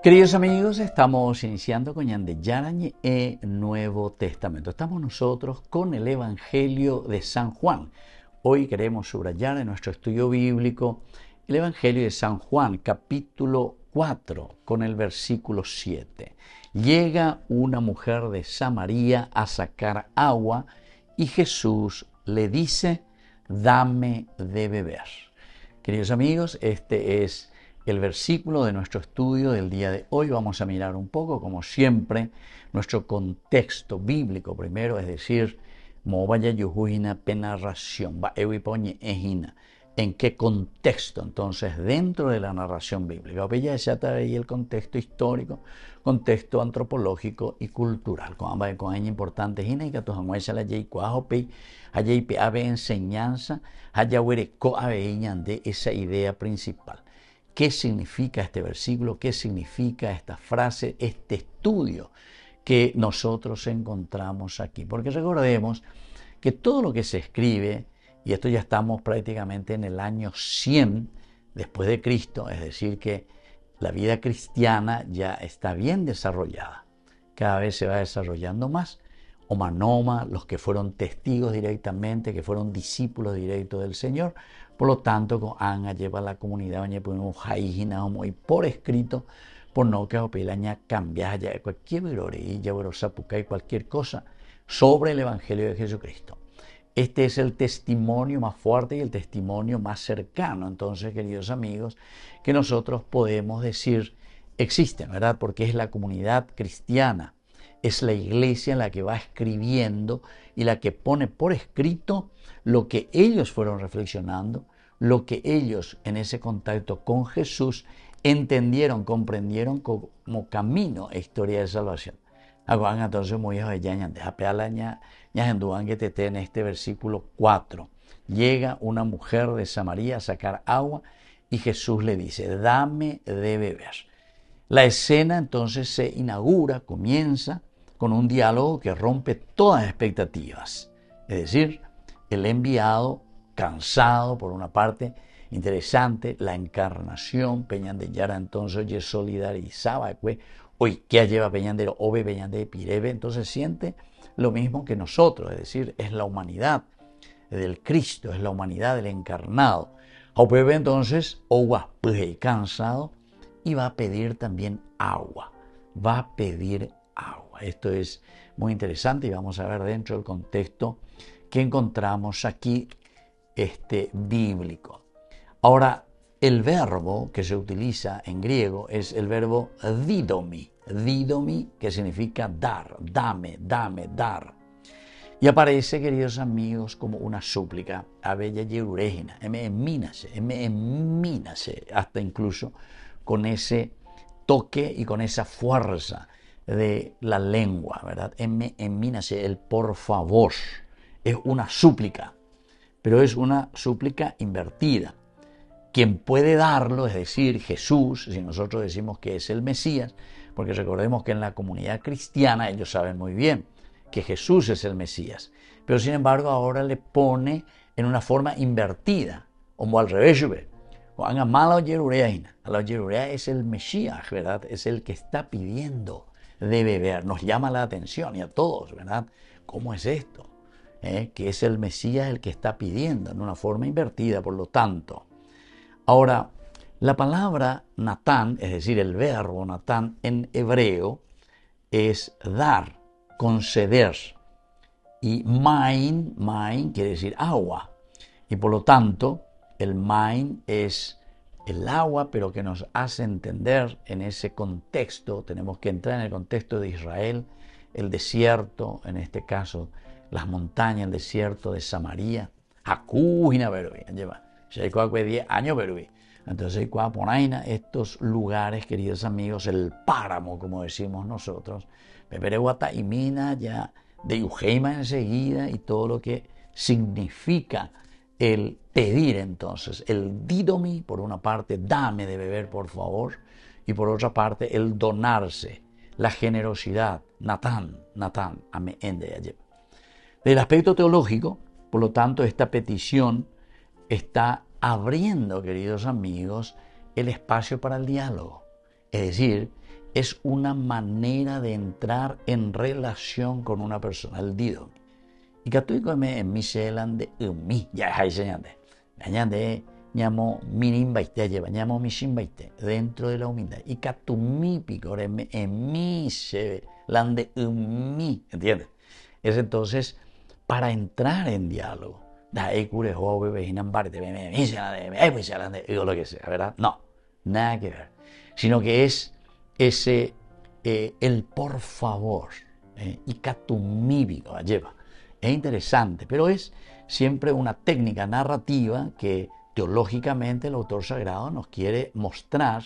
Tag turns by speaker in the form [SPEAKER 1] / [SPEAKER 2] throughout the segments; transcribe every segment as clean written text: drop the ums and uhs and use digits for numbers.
[SPEAKER 1] Queridos amigos, estamos iniciando con Yarañe Nuevo Testamento. Estamos nosotros con el Evangelio de San Juan. Hoy queremos subrayar en nuestro estudio bíblico el Evangelio de San Juan, capítulo 4, con el versículo 7. Llega una mujer de Samaria a sacar agua y Jesús le dice: dame de beber. Queridos amigos, este es el versículo de nuestro estudio del día de hoy. Vamos a mirar un poco, como siempre, nuestro contexto bíblico primero, es decir, en qué contexto. Entonces, dentro de la narración bíblica, el contexto histórico, contexto antropológico y cultural. Con importante enseñanza, de esa idea principal. ¿Qué significa este versículo? ¿Qué significa esta frase, este estudio que nosotros encontramos aquí? Porque recordemos que todo lo que se escribe, y esto ya estamos prácticamente en el año 100 después de Cristo, es decir, que la vida cristiana ya está bien desarrollada. Cada vez se va desarrollando más. Omanoma, los que fueron testigos directamente, que fueron discípulos directos del Señor. Por lo tanto, Anga lleva a la comunidad, y por escrito, por no que opelaña cambiar ya cualquier cosa sobre el Evangelio de Jesucristo. Este es el testimonio más fuerte y el testimonio más cercano, entonces, queridos amigos, que nosotros podemos decir existen, ¿verdad? Porque es la comunidad cristiana, es la iglesia la que va escribiendo y la que pone por escrito lo que ellos fueron reflexionando, lo que ellos en ese contacto con Jesús entendieron, comprendieron como camino e historia de salvación. Entonces, en este versículo 4, llega una mujer de Samaria a sacar agua y Jesús le dice: dame de beber. La escena entonces se inaugura, comienza con un diálogo que rompe todas las expectativas. Es decir, el enviado, cansado por una parte, interesante, la encarnación, Peñandeyara entonces ya solidarizaba, hoy que lleva Peñandero, Ove Peñande Pirebe, entonces siente lo mismo que nosotros, es decir, es la humanidad del Cristo, es la humanidad del encarnado. Aupebe entonces, Owa, cansado, y va a pedir también agua, va a pedir agua. Esto es muy interesante y vamos a ver dentro del contexto que encontramos aquí bíblico. Ahora, el verbo que se utiliza en griego es el verbo didomi, que significa dar, dame, dar. Y aparece, queridos amigos, como una súplica, abella yerurégina, emínase, hasta incluso con ese toque y con esa fuerza de la lengua, ¿verdad? Emínase, el por favor, es una súplica, pero es una súplica invertida. Quien puede darlo, es decir, Jesús, si nosotros decimos que es el Mesías, porque recordemos que en la comunidad cristiana ellos saben muy bien que Jesús es el Mesías, pero sin embargo ahora le pone en una forma invertida, como al revés. La Yerurea es el Mesías, ¿verdad? Es el que está pidiendo de beber. Nos llama la atención y a todos, ¿verdad? ¿Cómo es esto? Que es el Mesías el que está pidiendo en una forma invertida, por lo tanto. Ahora, la palabra Natán, es decir, el verbo Natán en hebreo es dar, conceder. Y main quiere decir agua. Y por lo tanto, el main es el agua, pero que nos hace entender en ese contexto. Tenemos que entrar en el contexto de Israel, el desierto, en este caso las montañas, el desierto de Samaria. Entonces, estos lugares, queridos amigos, el páramo, como decimos nosotros, Pepereguata y Mina, ya de Ujeima enseguida, y todo lo que significa el pedir entonces, el didomi, por una parte, dame de beber por favor, y por otra parte, el donarse, la generosidad, Natán, del aspecto teológico, por lo tanto, esta petición está abriendo, queridos amigos, el espacio para el diálogo, Es decir, es una manera de entrar en relación con una persona, el dido. Y católico me en mi selande mi ya hay señande. Añade llamo minim baite lleva llamo mishin baite dentro de la humildad. Y catumi picor en mi selande mi, ¿entiendes? Es entonces para entrar en diálogo. Da cure joven vejinan parte digo lo que sea, ¿verdad? No, nada que ver. Sino que es ese el por favor y catumíbico lleva. Es interesante, pero es siempre una técnica narrativa que teológicamente el autor sagrado nos quiere mostrar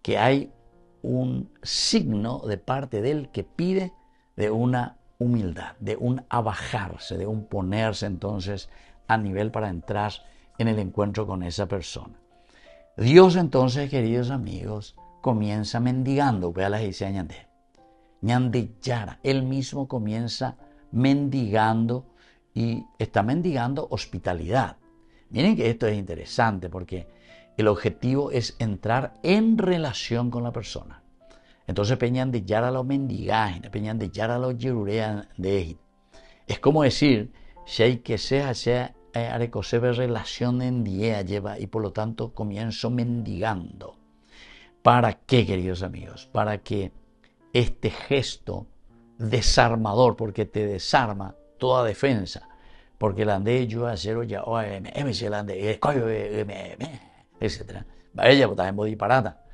[SPEAKER 1] que hay un signo de parte del que pide de una humildad, de un abajarse, de un ponerse entonces a nivel para entrar en el encuentro con esa persona. Dios entonces, queridos amigos, comienza mendigando, vea la dice ñande yara, él mismo comienza mendigando y está mendigando hospitalidad. Miren que esto es interesante porque el objetivo es entrar en relación con la persona. Entonces peñan de yara los mendigajes, peñan de yara los yerurean de ejit. Es como decir, si hay que sea arecosebe relación en día lleva y por lo tanto comienzo mendigando. ¿Para qué, queridos amigos? Para que este gesto desarmador, porque te desarma toda defensa, porque el ande yo acero ya etcétera. Ella está en disparata.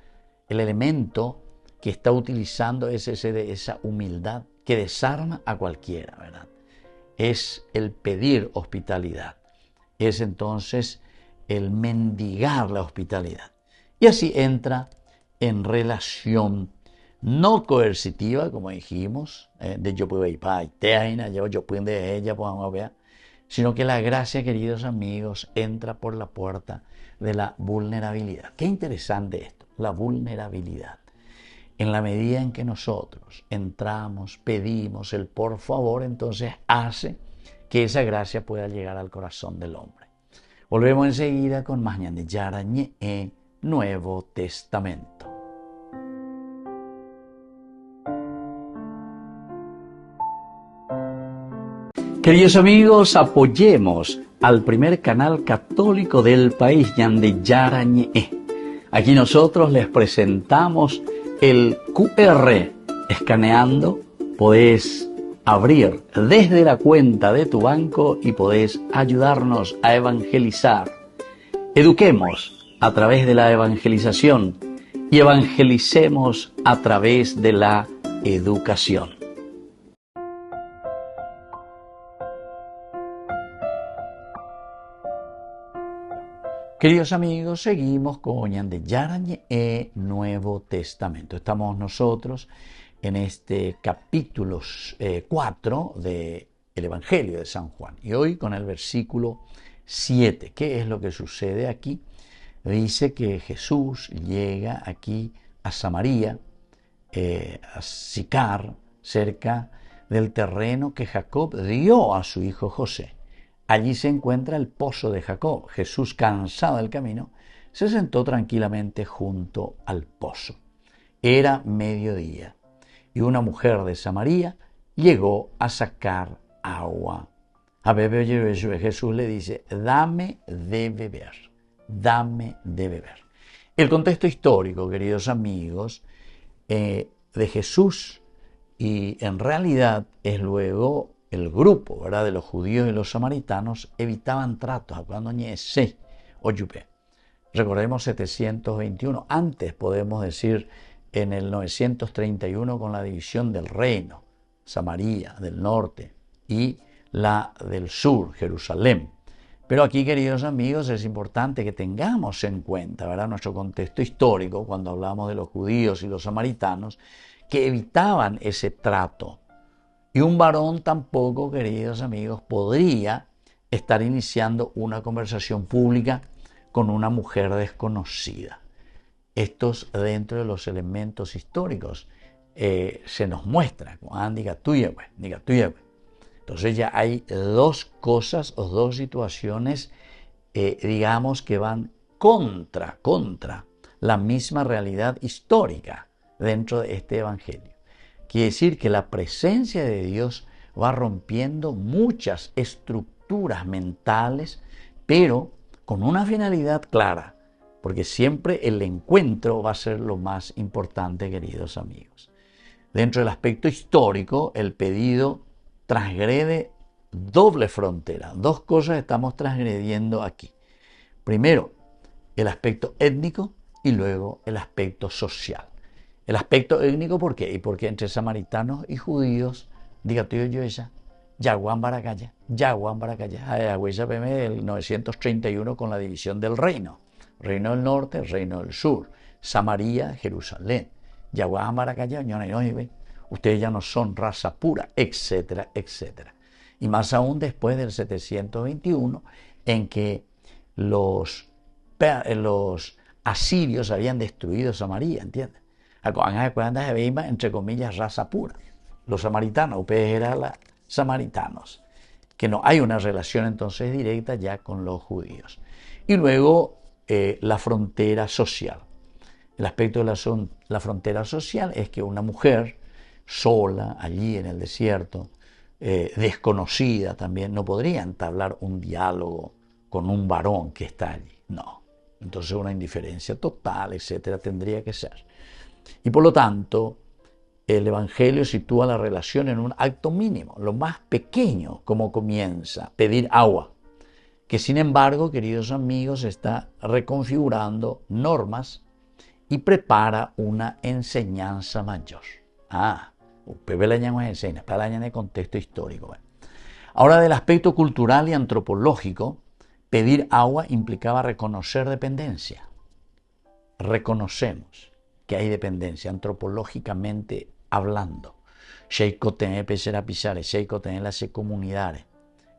[SPEAKER 1] El elemento que está utilizando es ese de esa humildad que desarma a cualquiera, ¿verdad? Es el pedir hospitalidad. Es entonces el mendigar la hospitalidad. Y así entra en relación no coercitiva, como dijimos, de yo puedo ir para yo puedo de ella, podamos ver, sino que la gracia, queridos amigos, entra por la puerta de la vulnerabilidad. Qué interesante esto, la vulnerabilidad. En la medida en que nosotros entramos, pedimos el por favor, entonces hace que esa gracia pueda llegar al corazón del hombre. Volvemos enseguida con más de Yarañe Nuevo Testamento. Queridos amigos, apoyemos al primer canal católico del país, Yande Yarañe. Aquí nosotros les presentamos el QR. Escaneando, podés abrir desde la cuenta de tu banco y podés ayudarnos a evangelizar. Eduquemos a través de la evangelización y evangelicemos a través de la educación. Queridos amigos, seguimos con Yande Yarañe Nuevo Testamento. Estamos nosotros en este capítulo 4 del Evangelio de San Juan. Y hoy con el versículo 7. ¿Qué es lo que sucede aquí? Dice que Jesús llega aquí a Samaria, a Sicar, cerca del terreno que Jacob dio a su hijo José. Allí se encuentra el pozo de Jacob. Jesús, cansado del camino, se sentó tranquilamente junto al pozo. Era mediodía y una mujer de Samaria llegó a sacar agua. A beber, Jesús le dice, dame de beber, dame de beber. El contexto histórico, queridos amigos, de Jesús y en realidad es luego el grupo, ¿verdad?, de los judíos y los samaritanos evitaban tratos, cuando ñese o yupe. Recordemos 721, antes podemos decir en el 931 con la división del reino, Samaria del norte y la del sur, Jerusalén. Pero aquí, queridos amigos, es importante que tengamos en cuenta, ¿verdad?, nuestro contexto histórico cuando hablamos de los judíos y los samaritanos que evitaban ese trato. Y un varón tampoco, queridos amigos, podría estar iniciando una conversación pública con una mujer desconocida. Estos dentro de los elementos históricos se nos muestra, diga tuya. Entonces ya hay dos cosas o dos situaciones, digamos, que van contra la misma realidad histórica dentro de este evangelio. Quiere decir que la presencia de Dios va rompiendo muchas estructuras mentales, pero con una finalidad clara, porque siempre el encuentro va a ser lo más importante, queridos amigos. Dentro del aspecto histórico, el pedido transgrede doble frontera. Dos cosas estamos transgrediendo aquí. Primero, el aspecto étnico y luego el aspecto social. El aspecto étnico, ¿por qué? Y porque entre samaritanos y judíos, diga tú yo ella, Yaguán Baracaya, Agüella PM del 931 con la división del reino. Reino del norte, reino del sur, Samaria, Jerusalén. Yaguán Baracaya, ustedes ya no son raza pura, etcétera, etcétera. Y más aún después del 721, en que los asirios habían destruido Samaria, ¿entiendes? Entre comillas, raza pura. Los samaritanos, ustedes eran los samaritanos, que no hay una relación entonces directa ya con los judíos. Y luego la frontera social. El aspecto de la frontera social es que una mujer sola, allí en el desierto, desconocida también, no podría entablar un diálogo con un varón que está allí. No. Entonces una indiferencia total, etcétera, tendría que ser. Y por lo tanto, el Evangelio sitúa la relación en un acto mínimo, lo más pequeño, como comienza, pedir agua, que sin embargo, queridos amigos, está reconfigurando normas y prepara una enseñanza mayor. Para el contexto histórico. Ahora, del aspecto cultural y antropológico, pedir agua implicaba reconocer dependencia. Reconocemos que hay dependencia antropológicamente hablando. Las comunidades.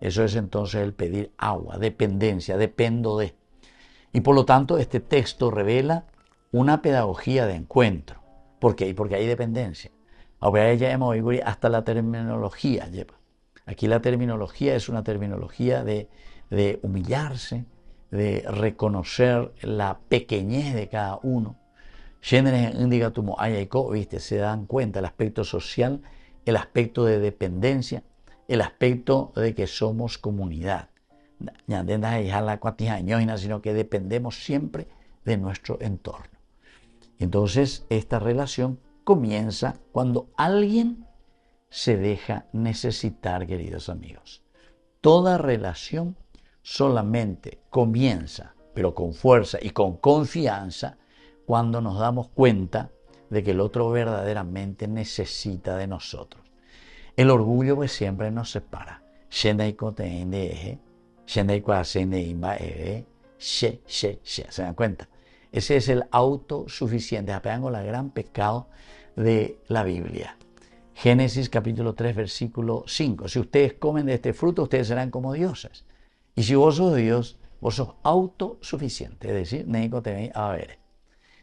[SPEAKER 1] Eso es entonces el pedir agua, dependencia, dependo de. Y por lo tanto este texto revela una pedagogía de encuentro. ¿Por qué? Porque hay dependencia. Ahora ya hemos oído hasta la terminología. Aquí la terminología es una terminología de humillarse, de reconocer la pequeñez de cada uno. Se dan cuenta el aspecto social, el aspecto de dependencia, el aspecto de que somos comunidad. Sino que dependemos siempre de nuestro entorno. Entonces, esta relación comienza cuando alguien se deja necesitar, queridos amigos. Toda relación solamente comienza, pero con fuerza y con confianza, cuando nos damos cuenta de que el otro verdaderamente necesita de nosotros. El orgullo pues siempre nos separa. ¿Se dan cuenta? Ese es el autosuficiente. Apegan la gran pecado de la Biblia. Génesis capítulo 3 versículo 5. Si ustedes comen de este fruto, ustedes serán como dioses. Y si vos sos Dios, vos sos autosuficiente. Es decir,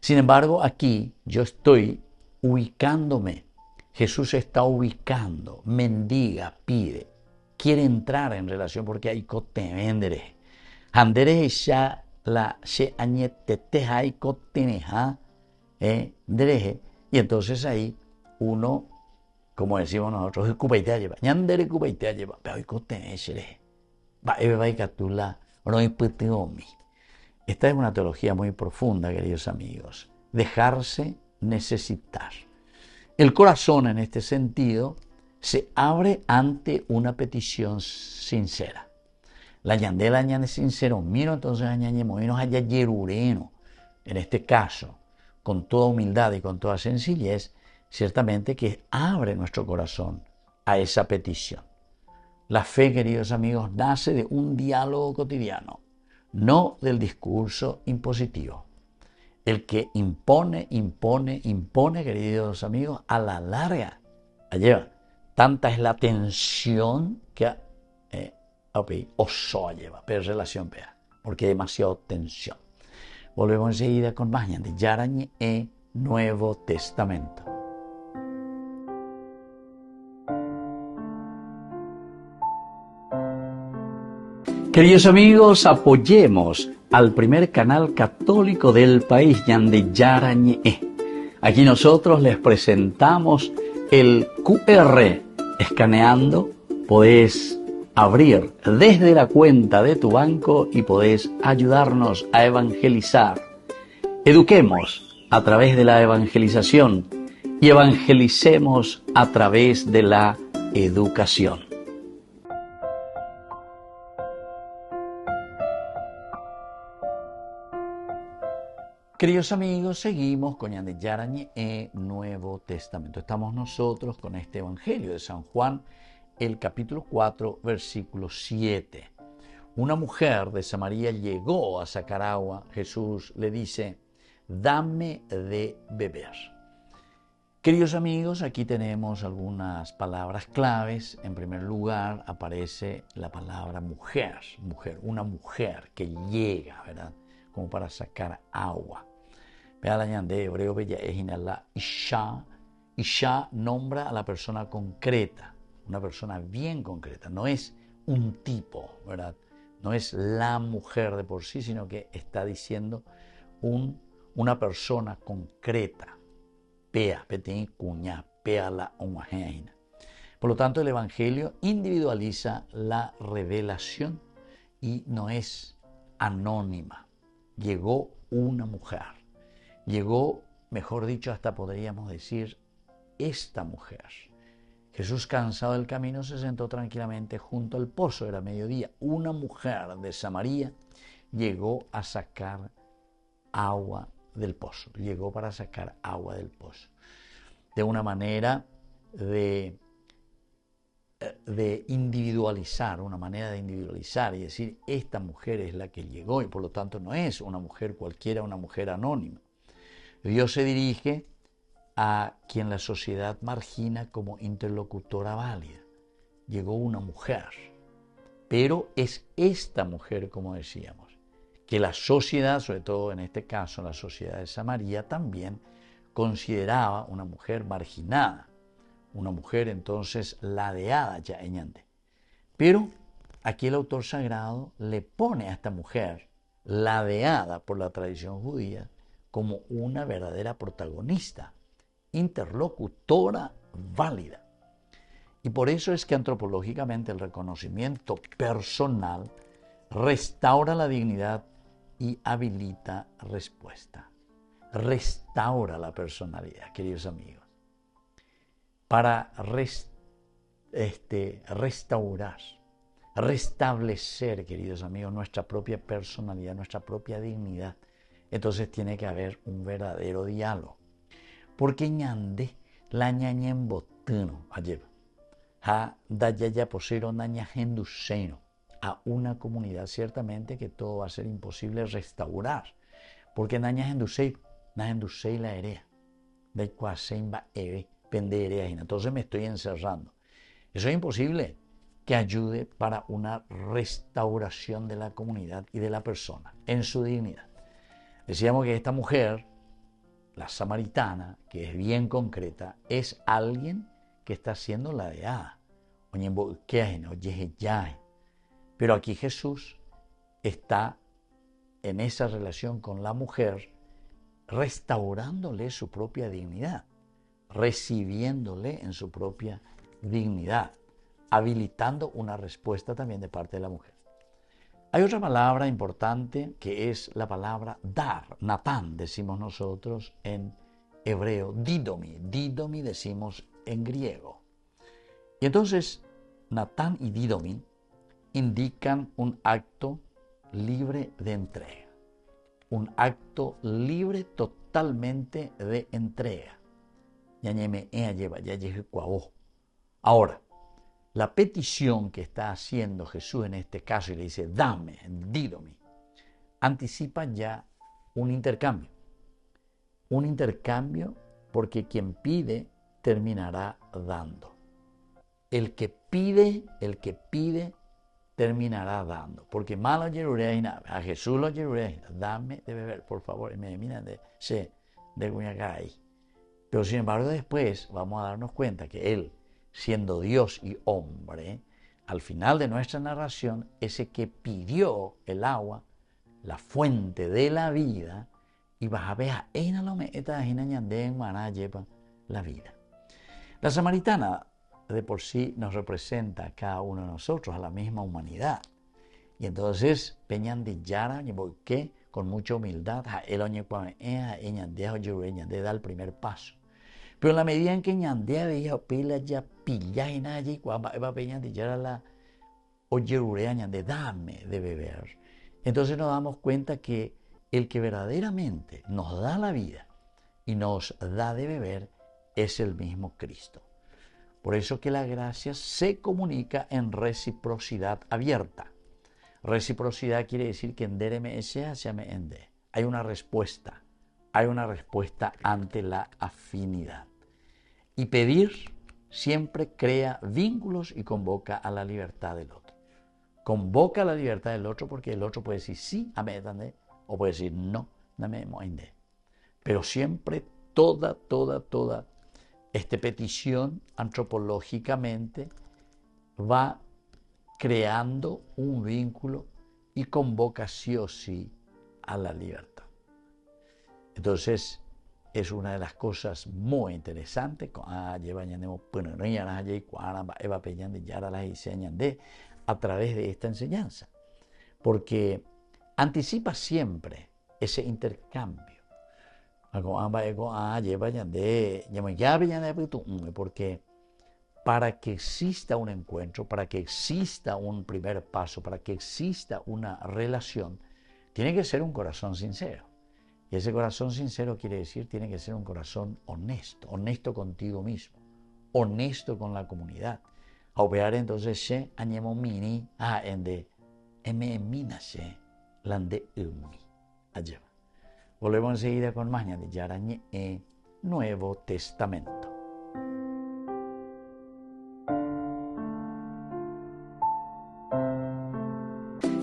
[SPEAKER 1] sin embargo, aquí yo estoy ubicándome. Jesús está ubicando, mendiga, pide, quiere entrar en relación porque hay cotemendere. Andere ya la se añetete hay coteneja, y entonces ahí uno, como decimos nosotros, cupaitea lleva, ñandere cupaitea lleva, pero hay coteneshere, va y catula, no imputiomi. Esta es una teología muy profunda, queridos amigos. Dejarse necesitar. El corazón, en este sentido, se abre ante una petición sincera. La yandela añade sincero, miro entonces añade movinos allá yerureno. En este caso, con toda humildad y con toda sencillez, ciertamente que abre nuestro corazón a esa petición. La fe, queridos amigos, nace de un diálogo cotidiano, no del discurso impositivo. El que impone, queridos amigos, a la larga, lleva. Tanta es la tensión que oso lleva, pero relación vea, porque hay demasiada tensión. Volvemos enseguida con más de Yarañe Nuevo Testamento. Queridos amigos, apoyemos al primer canal católico del país, Ñande Yarañe. Aquí nosotros les presentamos el QR. Escaneando, podés abrir desde la cuenta de tu banco y podés ayudarnos a evangelizar. Eduquemos a través de la evangelización y evangelicemos a través de la educación. Queridos amigos, seguimos con Ñande Yarañe, Nuevo Testamento. Estamos nosotros con este Evangelio de San Juan, el capítulo 4, versículo 7. Una mujer de Samaria llegó a sacar agua. Jesús le dice, dame de beber. Queridos amigos, aquí tenemos algunas palabras claves. En primer lugar, aparece la palabra mujer, una mujer que llega, ¿verdad? Como para sacar agua. Vea la ñande hebreo bella ejina la isha. Isha nombra a la persona concreta, una persona bien concreta. No es un tipo, ¿verdad? No es la mujer de por sí, sino que está diciendo una persona concreta. Pea, petén cuña, pea la omajeina. Por lo tanto, el Evangelio individualiza la revelación y no es anónima. Llegó una mujer. Llegó, mejor dicho, hasta podríamos decir, esta mujer. Jesús, cansado del camino, se sentó tranquilamente junto al pozo. Era mediodía. Una mujer de Samaria llegó a sacar agua del pozo. Llegó para sacar agua del pozo. De una manera de individualizar, una manera de individualizar y decir, esta mujer es la que llegó y por lo tanto no es una mujer cualquiera, una mujer anónima. Dios se dirige a quien la sociedad margina como interlocutora válida. Llegó una mujer, pero es esta mujer, como decíamos, que la sociedad, sobre todo en este caso la sociedad de Samaria, también consideraba una mujer marginada, una mujer entonces ladeada ya eñante. Pero aquí el autor sagrado le pone a esta mujer, ladeada por la tradición judía, como una verdadera protagonista, interlocutora válida. Y por eso es que antropológicamente el reconocimiento personal restaura la dignidad y habilita respuesta. Restaura la personalidad, queridos amigos. Para restaurar, restablecer, queridos amigos, nuestra propia personalidad, nuestra propia dignidad, entonces tiene que haber un verdadero diálogo. Porque ñande la ñaña en botino ayer ha daya posero naña genduseno a una comunidad. Ciertamente que todo va a ser imposible restaurar, porque naña gendusei la erea de cuasein va eve pende erea. Entonces me estoy encerrando. Eso es imposible que ayude para una restauración de la comunidad y de la persona en su dignidad. Decíamos que esta mujer, la samaritana, que es bien concreta, es alguien que está siendo ladeada. Pero aquí Jesús está en esa relación con la mujer, restaurándole su propia dignidad, recibiéndole en su propia dignidad, habilitando una respuesta también de parte de la mujer. Hay otra palabra importante que es la palabra dar, Natán, decimos nosotros en hebreo, didomi, didomi decimos en griego. Y entonces, Natán y didomi indican un acto libre de entrega, un acto libre totalmente de entrega. Ahora, la petición que está haciendo Jesús en este caso y le dice, dame, dídome, anticipa ya un intercambio. Un intercambio porque quien pide terminará dando. El que pide terminará dando. Porque malo a Jesús lo yerureina, dame de beber, por favor, y me miran de Guñacay. Pero sin embargo después vamos a darnos cuenta que Él, siendo Dios y hombre, al final de nuestra narración, ese que pidió el agua, la fuente de la vida, y vas a ver la vida. La samaritana de por sí nos representa a cada uno de nosotros, a la misma humanidad. Y entonces, peñan de yara, porque con mucha humildad, de dar el primer paso. Pero en la medida en que ñandea veía pila ya pilla y nadie, cuando va peñan de yara la oyerurea ñande, dame de beber. Entonces nos damos cuenta que el que verdaderamente nos da la vida y nos da de beber es el mismo Cristo. Por eso que la gracia se comunica en reciprocidad abierta. Reciprocidad quiere decir que hay una respuesta ante la afinidad. Y pedir siempre crea vínculos y convoca a la libertad del otro. Convoca a la libertad del otro porque el otro puede decir sí, o puede decir no, pero siempre toda esta petición antropológicamente va creando un vínculo y convoca sí o sí a la libertad. Entonces, es una de las cosas muy interesantes a través de esta enseñanza, porque anticipa siempre ese intercambio. Porque para que exista un encuentro, para que exista un primer paso, para que exista una relación, tiene que ser un corazón sincero. Y ese corazón sincero quiere decir, tiene que ser un corazón honesto, honesto contigo mismo, honesto con la comunidad. A operar entonces, volvemos enseguida con más de Yarañe Nuevo Testamento.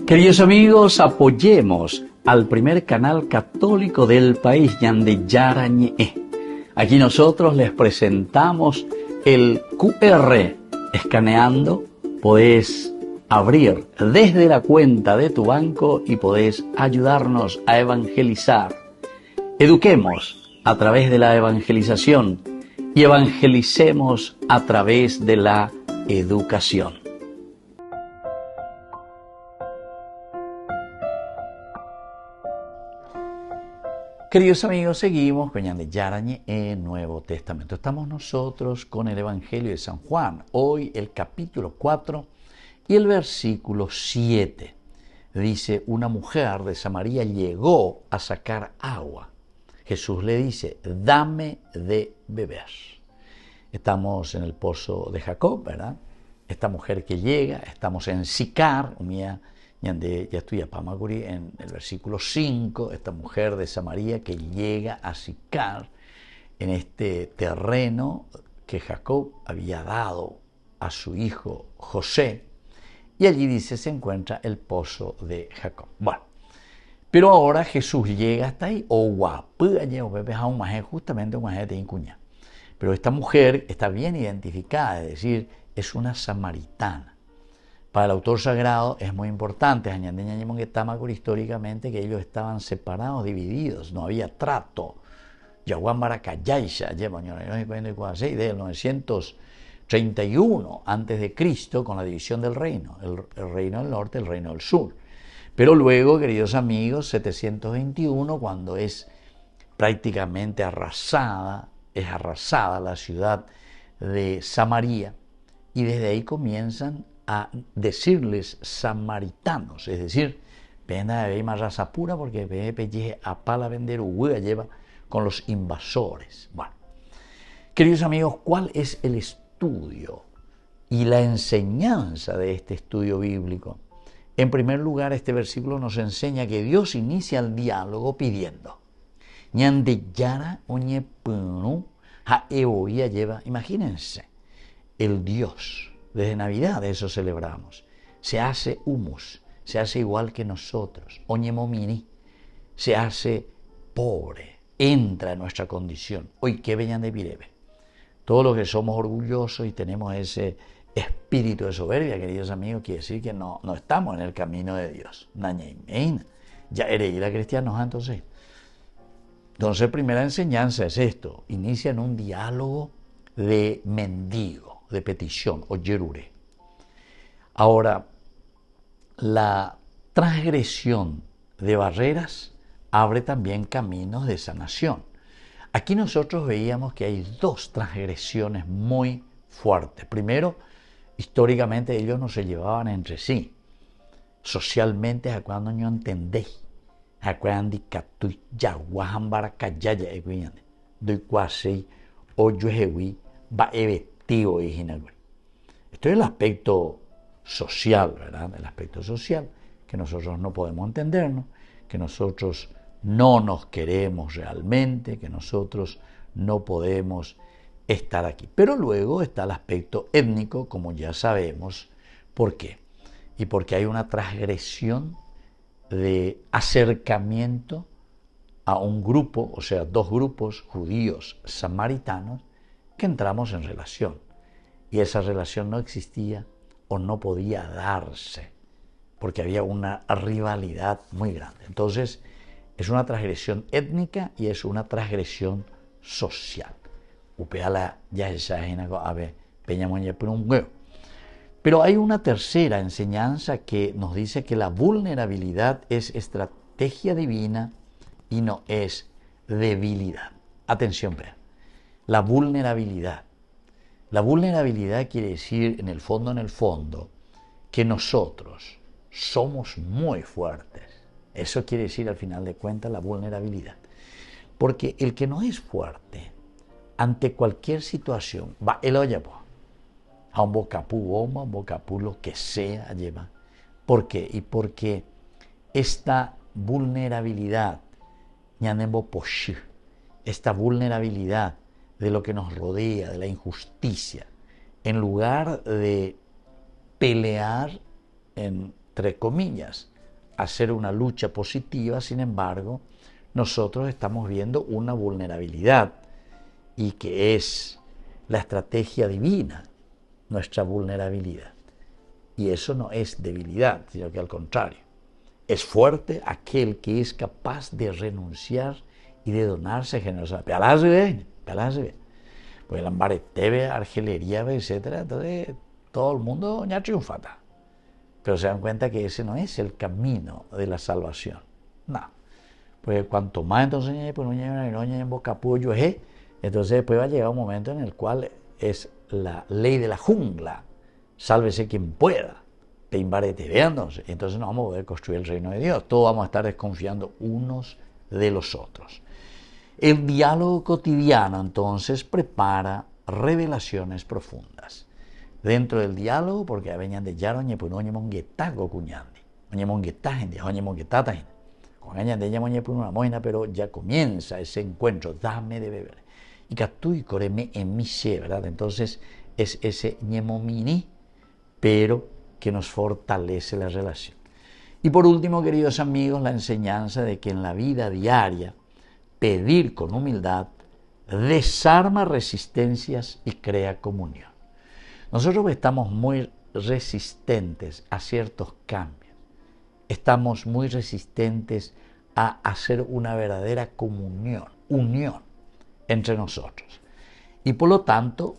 [SPEAKER 1] Queridos amigos, apoyemos al primer canal católico del país, Yande Yarañe. Aquí nosotros les presentamos el QR. Escaneando, podés abrir desde la cuenta de tu banco y podés ayudarnos a evangelizar. Eduquemos a través de la evangelización y evangelicemos a través de la educación. Queridos amigos, seguimos con Yarañe en Nuevo Testamento. Estamos nosotros con el Evangelio de San Juan. Hoy el capítulo 4 y el versículo 7. Dice, una mujer de Samaria llegó a sacar agua. Jesús le dice, dame de beber. Estamos en el pozo de Jacob, ¿verdad? Esta mujer que llega, estamos en Sicar, ya estoy a Pamaguri, en el versículo 5, esta mujer de Samaria que llega a Sicar, en este terreno que Jacob había dado a su hijo José, y allí dice se encuentra el pozo de Jacob. Bueno, pero ahora Jesús llega hasta ahí, justamente un de Incuña. Pero esta mujer está bien identificada, es decir, es una samaritana. Para el autor sagrado es muy importante, históricamente, que ellos estaban separados, divididos, no había trato. Yaguán Maracayaisha, del 931 a.C., con la división del reino, el reino del norte, el reino del sur. Pero luego, queridos amigos, 721, cuando es prácticamente arrasada la ciudad de Samaria, y desde ahí comienzan a decirles samaritanos, es decir, pena de más raza pura porque a pala vender lleva con los invasores. Bueno, queridos amigos, ¿cuál es el estudio y la enseñanza de este estudio bíblico? En primer lugar, este versículo nos enseña que Dios inicia el diálogo pidiendo. Imagínense, el Dios. Desde Navidad eso celebramos. Se hace humus, se hace igual que nosotros. Oñemomini, se hace pobre, entra en nuestra condición. Hoy que venían de Pirebe. Todos los que somos orgullosos y tenemos ese espíritu de soberbia, queridos amigos, quiere decir que no estamos en el camino de Dios. ya eres la cristiano, entonces. Entonces, primera enseñanza es esto: inician un diálogo de mendigo, de petición, o yerure. Ahora, la transgresión de barreras abre también caminos de sanación. Aquí nosotros veíamos que hay dos transgresiones muy fuertes. Primero, históricamente ellos no se llevaban entre sí. Socialmente, a cuando no entendéis, a cuando catui yaguahan baracayaya eguiñane, doy cuasei o yuhewi va ebetivo y jinagüe. Esto es el aspecto social, ¿verdad? El aspecto social, que nosotros no podemos entendernos, que nosotros no nos queremos realmente, que nosotros no podemos estar aquí. Pero luego está el aspecto étnico, como ya sabemos. ¿Por qué? Y porque hay una transgresión de acercamiento a un grupo, o sea, dos grupos judíos samaritanos, que entramos en relación. Y esa relación no existía o no podía darse, porque había una rivalidad muy grande. Entonces, es una transgresión étnica y es una transgresión social. Pero hay una tercera enseñanza que nos dice que la vulnerabilidad es estrategia divina y no es debilidad. Atención, vean. La vulnerabilidad. La vulnerabilidad quiere decir, en el fondo, que nosotros somos muy fuertes. Eso quiere decir, al final de cuentas, la vulnerabilidad. Porque el que no es fuerte ante cualquier situación, va el oye, a un bocapú bomba, un bocapú lo que sea lleva. ¿Por qué? Y porque esta vulnerabilidad, esta vulnerabilidad de lo que nos rodea, de la injusticia, en lugar de pelear, entre comillas, hacer una lucha positiva, sin embargo, nosotros estamos viendo una vulnerabilidad, y que es la estrategia divina, nuestra vulnerabilidad. Y eso no es debilidad, sino que al contrario, es fuerte aquel que es capaz de renunciar y de donarse generosamente. Pues el ambaretebe, argelería, etcétera, entonces todo el mundo ya triunfata. Pero se dan cuenta que ese no es el camino de la salvación. No. Pues cuanto más entonces, pues en bocapullo, entonces después va a llegar un momento en el cual es la ley de la jungla. Sálvese quien pueda. Entonces no vamos a poder construir el reino de Dios. Todos vamos a estar desconfiando unos de los otros. El diálogo cotidiano entonces prepara revelaciones profundas. Dentro del diálogo, porque venían de yaroñe, pues no monguetago cuñandi, oñe monguetaje, oñe monguetata, con ella de ella moñe una moina, pero ya comienza ese encuentro, dame de beber. Y catui coreme en mi se, ¿verdad? Entonces es ese ñemomini, pero que nos fortalece la relación. Y por último, queridos amigos, la enseñanza de que en la vida diaria, pedir con humildad desarma resistencias y crea comunión. Nosotros estamos muy resistentes a ciertos cambios. Estamos muy resistentes a hacer una verdadera unión entre nosotros. Y por lo tanto,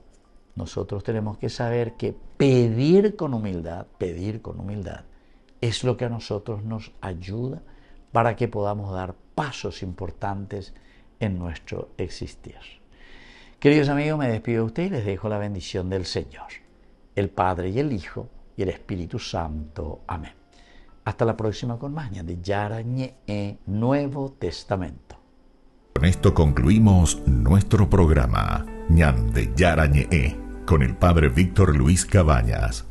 [SPEAKER 1] nosotros tenemos que saber que pedir con humildad, es lo que a nosotros nos ayuda para que podamos dar pasos importantes en nuestro existir. Queridos amigos, me despido de ustedes y les dejo la bendición del Señor, el Padre y el Hijo y el Espíritu Santo. Amén. Hasta la próxima con más de Yarañe Nuevo Testamento.
[SPEAKER 2] Con esto concluimos nuestro programa Ñan de Yarañe con el Padre Víctor Luis Cabañas.